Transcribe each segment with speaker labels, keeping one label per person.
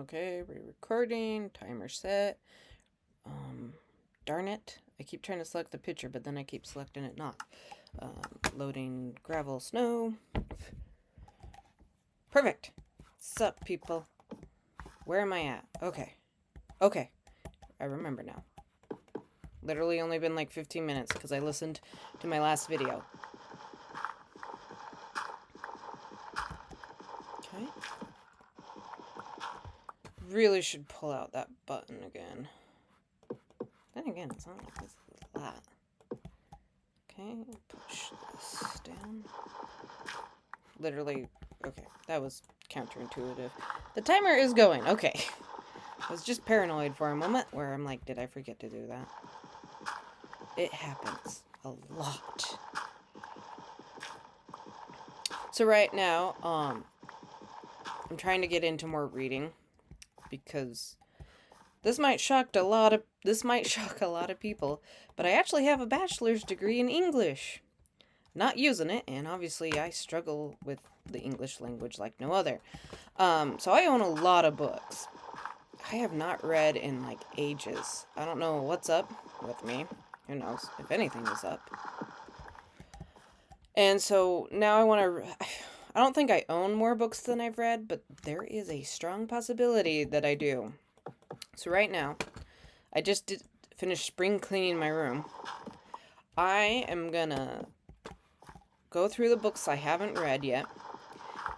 Speaker 1: Okay, re-recording, timer set. Darn it. I keep trying to select the picture, but then I keep selecting it not. Loading gravel snow. Perfect. Sup, people? Where am I at? Okay. Okay. I remember now. Literally only been like 15 minutes because I listened to my last video. Okay. Really should pull out that button again. Then again, it's not like this is that. Okay, push this down. Literally, okay, that was counterintuitive. The timer is going, okay. I was just paranoid for a moment where I'm like, did I forget to do that? It happens a lot. So right now, I'm trying to get into more reading because this might shock a lot of people, but I actually have a bachelor's degree in English. Not using it, and obviously I struggle with the English language like no other. So I own a lot of books. I have not read in like ages. I don't know what's up with me. Who knows if anything is up. And so now I want to. I don't think I own more books than I've read, but there is a strong possibility that I do. So right now, I just finished spring cleaning my room. I am gonna go through the books I haven't read yet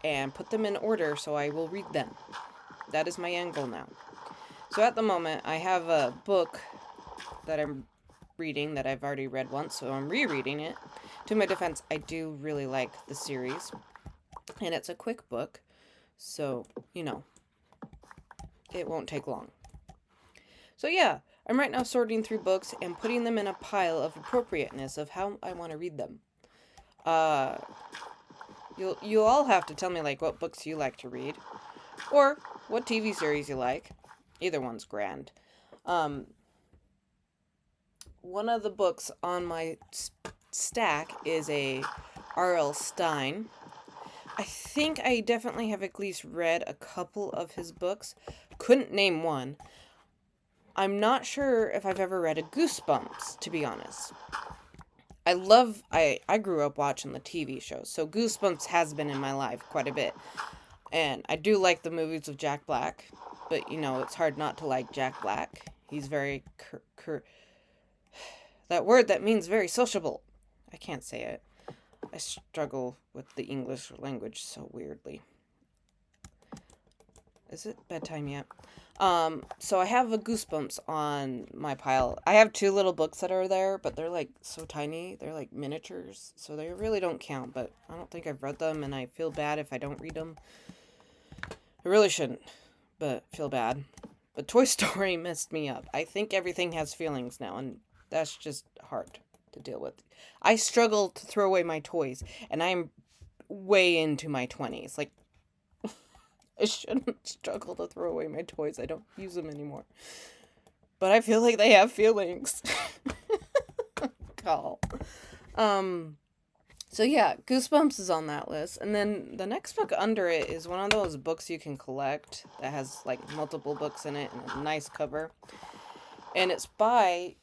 Speaker 1: and put them in order so I will read them. That is my end goal now. So at the moment, I have a book that I'm reading that I've already read once, so I'm rereading it. To my defense, I do really like the series, and it's a quick book, so, it won't take long. So yeah, I'm right now sorting through books and putting them in a pile of appropriateness of how I want to read them. You'll all have to tell me like what books you like to read, or what TV series you like. Either one's grand. One of the books on my stack is a R.L. Stine. I think I definitely have at least read a couple of his books. Couldn't name one. I'm not sure if I've ever read a Goosebumps, to be honest. I grew up watching the TV shows, so Goosebumps has been in my life quite a bit. And I do like the movies of Jack Black, but it's hard not to like Jack Black. He's very that word that means very sociable. I can't say it. I struggle with the English language so weirdly. Is it bedtime yet? So I have a Goosebumps on my pile. I have two little books that are there, but they're like so tiny. They're like miniatures, so they really don't count, but I don't think I've read them, and I feel bad if I don't read them. I really shouldn't, but feel bad. But Toy Story messed me up. I think everything has feelings now, and that's just hard to deal with. I struggle to throw away my toys, and I'm way into my 20s. Like, I shouldn't struggle to throw away my toys. I don't use them anymore. But I feel like they have feelings. Call. So yeah, Goosebumps is on that list. And then the next book under it is one of those books you can collect that has like multiple books in it and a nice cover. And it's by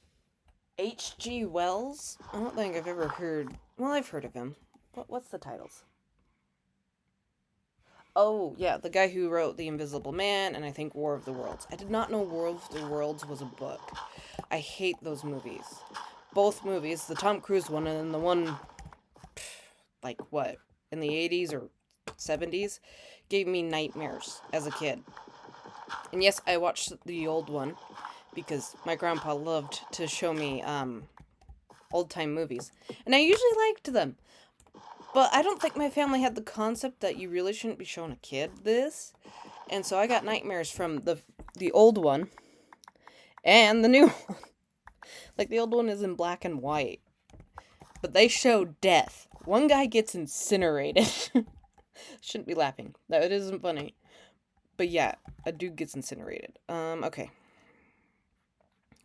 Speaker 1: H.G. Wells. I don't think I've ever heard. Well, I've heard of him. What's the titles? Oh, yeah, the guy who wrote The Invisible Man and I think War of the Worlds. I did not know War of the Worlds was a book. I hate those movies. Both movies, the Tom Cruise one and then the one, like what, in the 80s or 70s, gave me nightmares as a kid. And yes, I watched the old one because my grandpa loved to show me old time movies. And I usually liked them. But I don't think my family had the concept that you really shouldn't be showing a kid this. And so I got nightmares from the old one and the new one. Like the old one is in black and white. But they show death. One guy gets incinerated. Shouldn't be laughing. No, it isn't funny. But yeah, a dude gets incinerated. Okay.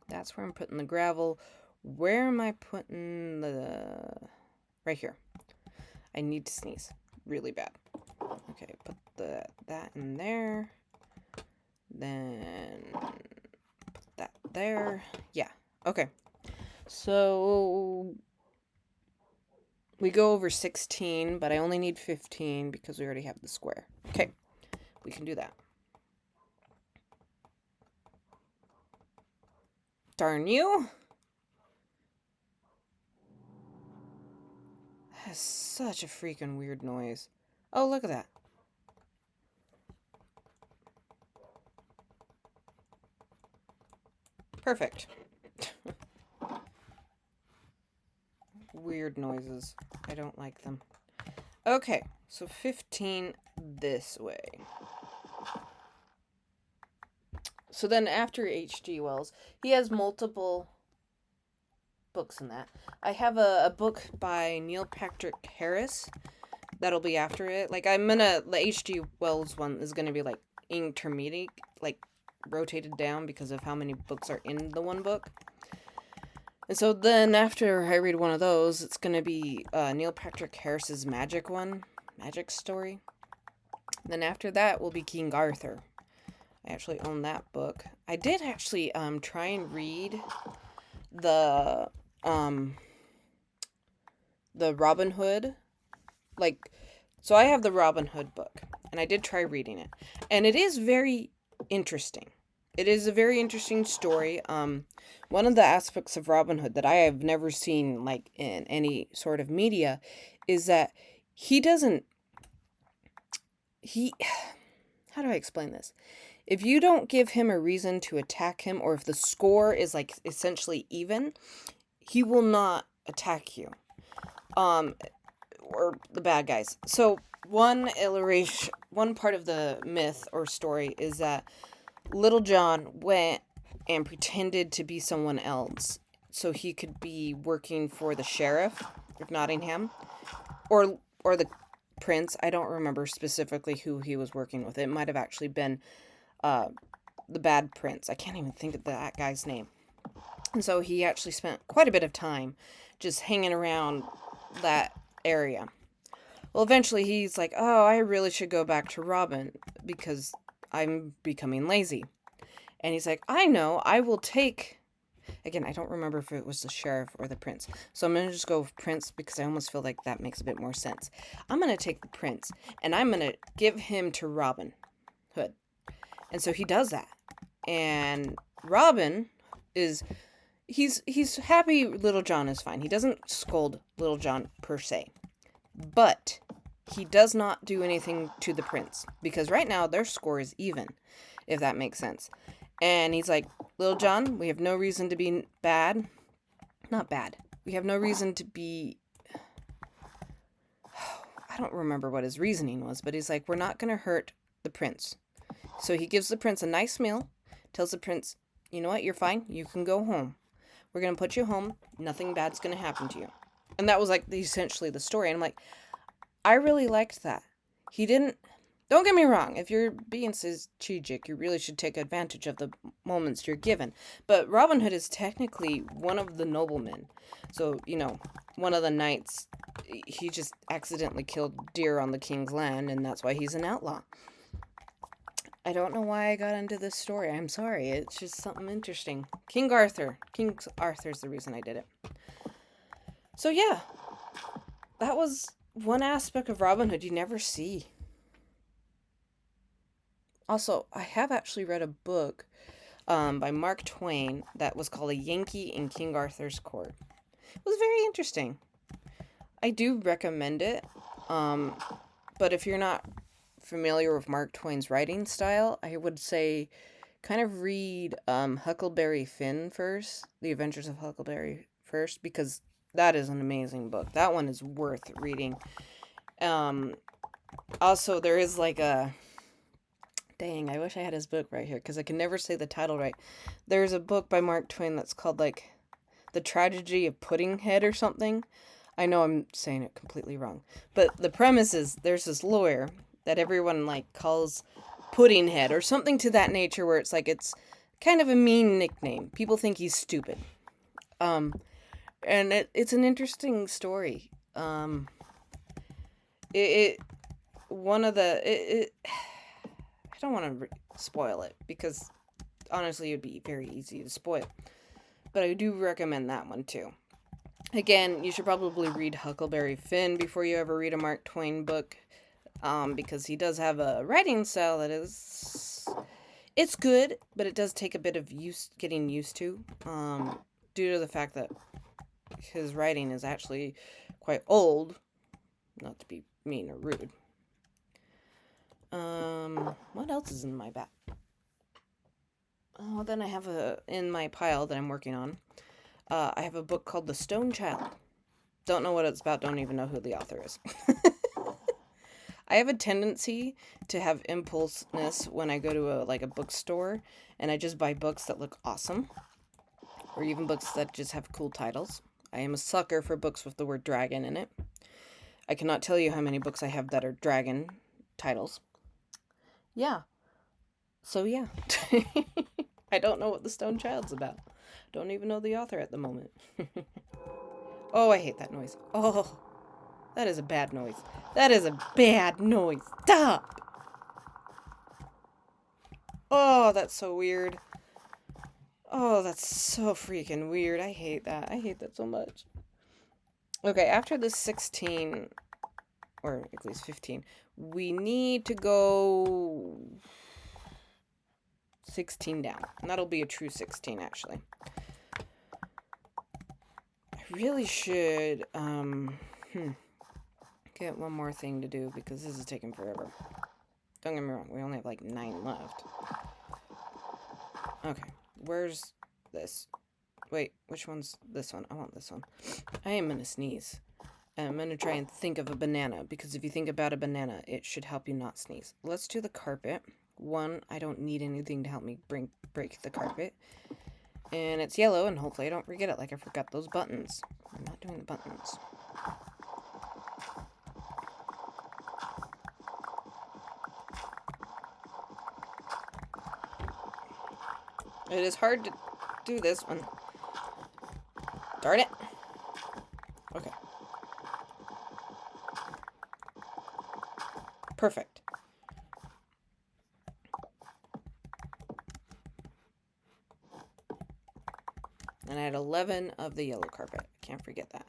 Speaker 1: That's where I'm putting the gravel. Where am I putting the... Right here. I need to sneeze really bad. Okay, put that in there. Then put that there. Yeah. Okay. So we go over 16, but I only need 15 because we already have the square. Okay. We can do that. Darn you. That has such a freaking weird noise. Oh, look at that. Perfect. Weird noises. I don't like them. Okay, so 15 this way. So then after H.G. Wells, he has multiple books in that. I have a book by Neil Patrick Harris that'll be after it. Like, the H.G. Wells one is gonna be, like, intermediate, like, rotated down because of how many books are in the one book. And so then after I read one of those, it's gonna be Neil Patrick Harris's magic story. Then after that will be King Arthur. I actually own that book. I did actually try and read the Robin Hood, like, so I have the Robin Hood book, and I did try reading it, and it is very interesting. It is a very interesting story. One of the aspects of Robin Hood that I have never seen, like, in any sort of media is that how do I explain this? If you don't give him a reason to attack him, or if the score is, like, essentially even, he will not attack you. Or the bad guys. So one part of the myth or story is that Little John went and pretended to be someone else so he could be working for the sheriff of Nottingham, or the prince. I don't remember specifically who he was working with. It might have actually been the bad prince. I can't even think of that guy's name. And so he actually spent quite a bit of time just hanging around that area. Well, eventually he's like, oh, I really should go back to Robin because I'm becoming lazy. And he's like, I know, I will take... Again, I don't remember if it was the sheriff or the prince. So I'm going to just go with prince because I almost feel like that makes a bit more sense. I'm going to take the prince and I'm going to give him to Robin Hood. And so he does that. And Robin is... He's happy Little John is fine. He doesn't scold Little John per se. But he does not do anything to the prince. Because right now their score is even, if that makes sense. And he's like, Little John, we have no reason to be bad. Not bad. We have no reason to be... I don't remember what his reasoning was. But he's like, we're not going to hurt the prince. So he gives the prince a nice meal. Tells the prince, you know what, you're fine. You can go home. We're going to put you home. Nothing bad's going to happen to you. And that was, like, essentially the story. And I'm like, I really liked that. He didn't... Don't get me wrong. If you're being strategic, you really should take advantage of the moments you're given. But Robin Hood is technically one of the noblemen. So, one of the knights, he just accidentally killed deer on the king's land, and that's why he's an outlaw. I don't know why I got into this story. I'm sorry. It's just something interesting. King Arthur's the reason I did it. So yeah, that was one aspect of Robin Hood you never see. Also, I have actually read a book by Mark Twain that was called A Yankee in King Arthur's Court. It was very interesting. I do recommend it, but if you're not familiar with Mark Twain's writing style, I would say kind of read Huckleberry Finn first, The Adventures of Huckleberry first, because that is an amazing book. That one is worth reading. Also, there is like a... Dang, I wish I had his book right here, because I can never say the title right. There's a book by Mark Twain that's called, like, The Tragedy of Puddinghead or something. I know I'm saying it completely wrong. But the premise is, there's this lawyer that everyone, like, calls Puddinghead or something to that nature, where it's like, it's kind of a mean nickname. People think he's stupid. And it's an interesting story. don't want to spoil it because honestly, it would be very easy to spoil. But I do recommend that one too. Again, you should probably read Huckleberry Finn before you ever read a Mark Twain book, because he does have a writing style that is, it's good, but it does take a bit of getting used to, due to the fact that his writing is actually quite old, not to be mean or rude. What else is in my bag? Oh, then I have in my pile that I'm working on, I have a book called The Stone Child. Don't know what it's about, don't even know who the author is. I have a tendency to have impulsiveness when I go to a bookstore and I just buy books that look awesome, or even books that just have cool titles. I am a sucker for books with the word dragon in it. I cannot tell you how many books I have that are dragon titles. Yeah. So yeah. I don't know what The Stone Child's about. Don't even know the author at the moment. Oh, I hate that noise. Oh, that is a bad noise. That is a bad noise. Stop! Oh, that's so weird. Oh, that's so freaking weird. I hate that. I hate that so much. Okay, after this 16, or at least 15, we need to go 16 down. And that'll be a true 16, actually. I really should, get one more thing to do because this is taking forever. Don't get me wrong, we only have like 9 left. Okay, where's this? Wait, which one's this one? I want this one. I am gonna sneeze. I'm gonna try and think of a banana, because if you think about a banana, it should help you not sneeze. Let's do the carpet. One, I don't need anything to help me break the carpet. And it's yellow, and hopefully I don't forget it like I forgot those buttons. I'm not doing the buttons. It is hard to do this one. Darn it. Okay. Perfect. And I had 11 of the yellow carpet. Can't forget that.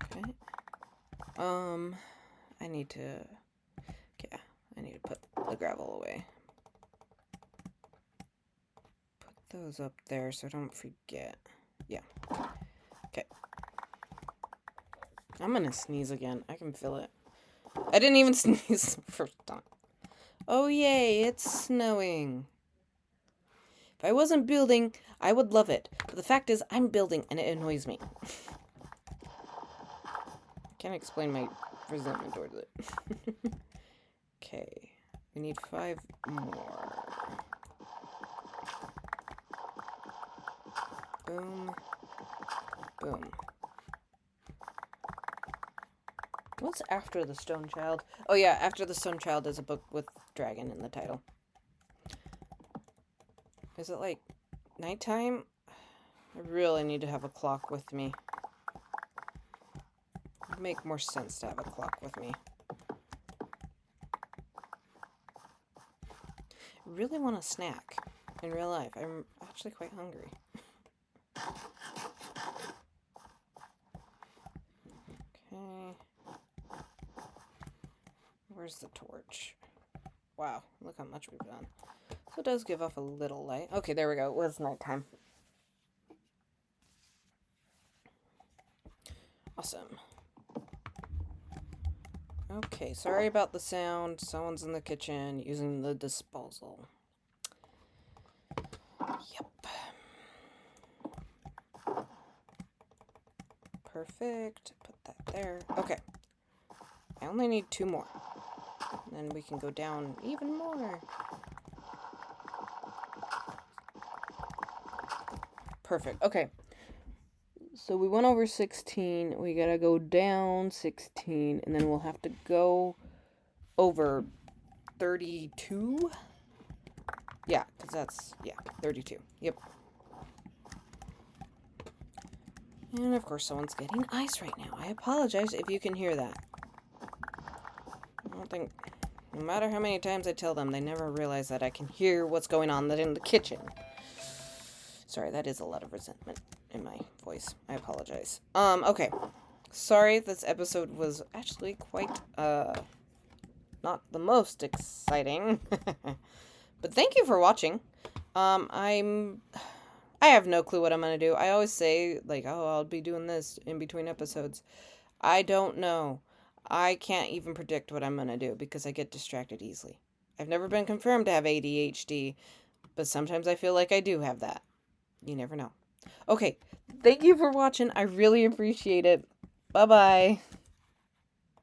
Speaker 1: Okay. I need to put the gravel away. Put those up there so I don't forget. Yeah. Okay. I'm gonna sneeze again. I can feel it. I didn't even sneeze the first time. Oh yay, it's snowing. If I wasn't building, I would love it. But the fact is, I'm building and it annoys me. Can't explain my resentment towards it. Okay, we need 5 more. Boom. Boom. What's after The Stone Child? Oh yeah, After the Stone Child is a book with dragon in the title. Is it like nighttime? I really need to have a clock with me. It'd make more sense to have a clock with me. I really want a snack in real life. I'm actually quite hungry. Okay. Where's the torch? Wow, look how much we've done. So it does give off a little light. Okay, there we go. It was nighttime. Awesome. Okay, sorry about the sound. Someone's in the kitchen using the disposal. Yep. Perfect. Put that there. Okay. I only need 2 more. And then we can go down even more. Perfect. Okay. So we went over 16. We gotta go down 16. And then we'll have to go over 32. Yeah, because that's, 32. Yep. And of course someone's getting ice right now. I apologize if you can hear that. I don't think No matter how many times I tell them, they never realize that I can hear what's going on in the kitchen. Sorry, that is a lot of resentment in my voice. I apologize. Okay. Sorry, this episode was actually quite, not the most exciting. But thank you for watching. I have no clue what I'm gonna do. I always say, like, oh, I'll be doing this in between episodes. I don't know. I can't even predict what I'm gonna do because I get distracted easily. I've never been confirmed to have ADHD, but sometimes I feel like I do have that. You never know. Okay, thank you for watching. I really appreciate it. Bye-bye.